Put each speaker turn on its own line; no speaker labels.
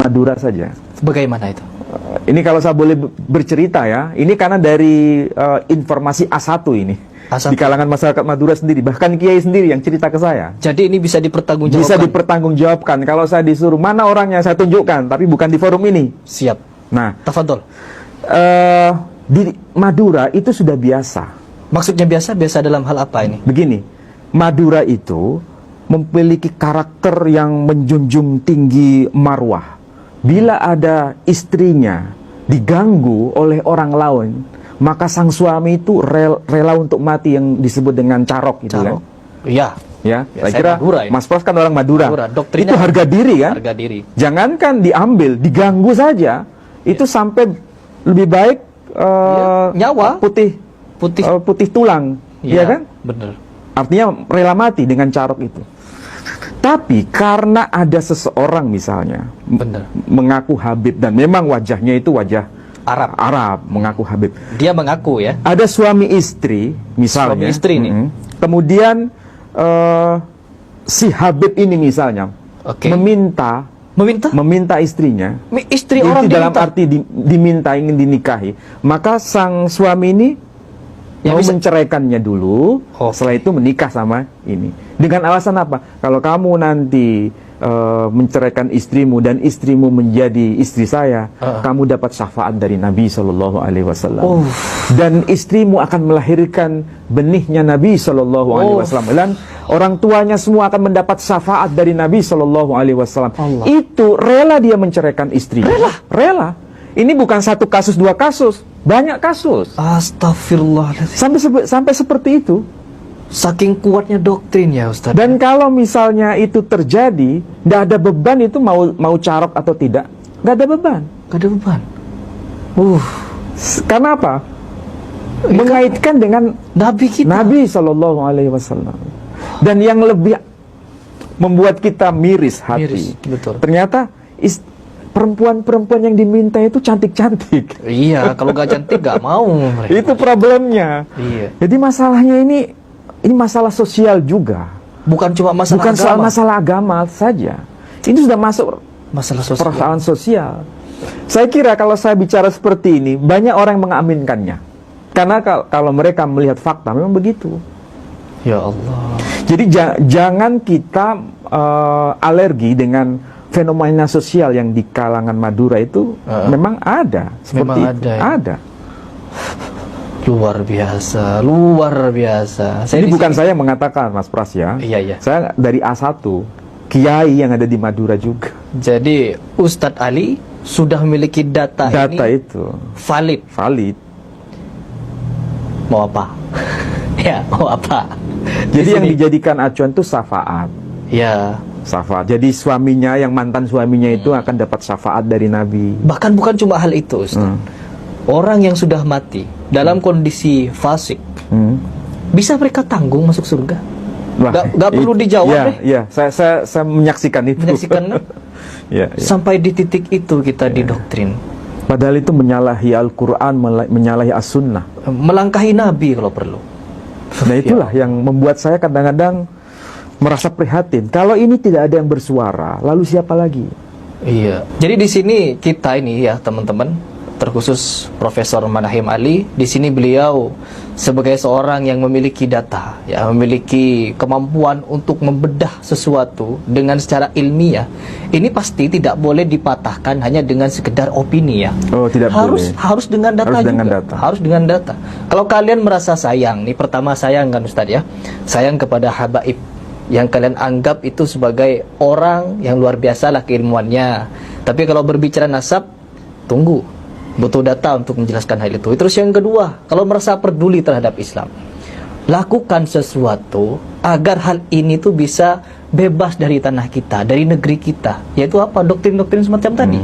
Madura saja.
Bagaimana itu?
Ini kalau saya boleh bercerita ya, ini karena dari informasi A1 ini.
A1.
Di kalangan masyarakat Madura sendiri, bahkan Kiai sendiri yang cerita ke saya.
Jadi ini bisa dipertanggungjawabkan?
Bisa dipertanggungjawabkan. Kalau saya disuruh, mana orangnya saya tunjukkan, tapi bukan di forum ini.
Siap.
Nah,
Tafadhol.
Di Madura itu sudah biasa.
Maksudnya biasa? Biasa dalam hal apa ini?
Begini, Madura itu memiliki karakter yang menjunjung tinggi marwah. Bila ada istrinya diganggu oleh orang lain, maka sang suami itu rela untuk mati, yang disebut dengan carok gitu kan.
Iya.
Ya,
Ya,
saya kira
Madura ini.
Mas Pras kan orang Madura.
Doktrinnya
Itu harga diri kan?
Harga diri.
Jangankan diambil, diganggu saja, itu sampai lebih baik
nyawa
putih tulang, ya kan?
Bener.
Artinya rela mati dengan carok itu. Tapi karena ada seseorang misalnya
Bener.
mengaku Habib, dan memang wajahnya itu wajah
Arab,
mengaku Habib.
Dia mengaku ya.
Ada suami istri misalnya.
Suami istri nih.
Kemudian si Habib ini misalnya meminta istrinya.
Istri
itu
orang
dalam
diminta.
arti diminta, ingin dinikahi. Maka sang suami ini mau menceraikannya dulu, setelah itu menikah sama ini. Dengan alasan apa? Kalau kamu nanti menceraikan istrimu dan istrimu menjadi istri saya, kamu dapat syafaat dari Nabi Shallallahu Alaihi Wasallam. Dan istrimu akan melahirkan benihnya Nabi Shallallahu Alaihi Wasallam. Dan orang tuanya semua akan mendapat syafaat dari Nabi Shallallahu Alaihi Wasallam. Itu rela dia menceraikan istri. Rela. Ini bukan satu kasus, dua kasus, banyak kasus.
Astagfirullahaladzim.
Sampai seperti itu.
Saking kuatnya doktrin ya Ustaz.
Dan kalau misalnya itu terjadi, tidak ada beban itu mau carok atau tidak, nggak ada beban.
Nggak ada beban.
Karena apa? Mengaitkan dengan
Nabi kita,
Nabi Shallallahu Alaihi Wasallam. Dan yang lebih membuat kita miris hati,
betul.
Ternyata perempuan-perempuan yang diminta itu cantik-cantik.
Iya, kalau nggak cantik nggak mau mereka.
Itu problemnya.
Iya.
Jadi masalahnya ini masalah sosial juga.
Bukan cuma masalah
Bukan
agama.
soal masalah agama saja. Ini sudah masuk
masalah sosial.
Persoalan sosial. Saya kira kalau saya bicara seperti ini, banyak orang yang mengaminkannya. Karena kalau mereka melihat fakta, memang begitu.
Ya Allah.
Jadi jangan kita alergi dengan fenomena sosial yang di kalangan Madura itu. Memang ada. Seperti
memang
itu. Ada.
Luar biasa, luar biasa.
Ini bukan saya yang mengatakan, Mas Pras ya.
Iya.
Saya dari A1, kiai yang ada di Madura juga.
Jadi Ustadz Ali sudah memiliki data ini
itu
valid. Mau apa? Ya, mau apa?
Jadi yang dijadikan acuan itu syafaat.
Ya.
Syafaat. Jadi suaminya, yang mantan suaminya itu akan dapat syafaat dari Nabi.
Bahkan bukan cuma hal itu, Ustaz. Orang yang sudah mati dalam kondisi fasik, bisa mereka tanggung masuk surga. Gak perlu dijawab deh.
Iya, saya menyaksikan itu.
Sampai di titik itu kita didoktrin.
Padahal itu menyalahi Al-Quran, menyalahi As-Sunnah,
melangkahi Nabi kalau perlu.
Nah itulah yang membuat saya kadang-kadang merasa prihatin. Kalau ini tidak ada yang bersuara, lalu siapa lagi?
Iya. Jadi di sini kita ini ya teman-teman, terkhusus Profesor Manahim Ali, di sini beliau sebagai seorang yang memiliki data, ya, memiliki kemampuan untuk membedah sesuatu dengan secara ilmiah. Ini pasti tidak boleh dipatahkan hanya dengan sekedar opini ya.
Oh, tidak boleh.
Harus dengan data juga. Harus dengan data. Kalau kalian merasa sayang, nih pertama sayang kan Ustadz ya, sayang kepada habaib yang kalian anggap itu sebagai orang yang luar biasa lah keilmuannya. Tapi kalau berbicara nasab, tunggu. Butuh data untuk menjelaskan hal itu. Terus yang kedua, kalau merasa peduli terhadap Islam, lakukan sesuatu agar hal ini tuh bisa bebas dari tanah kita, dari negeri kita. Yaitu apa? Doktrin-doktrin semacam tadi.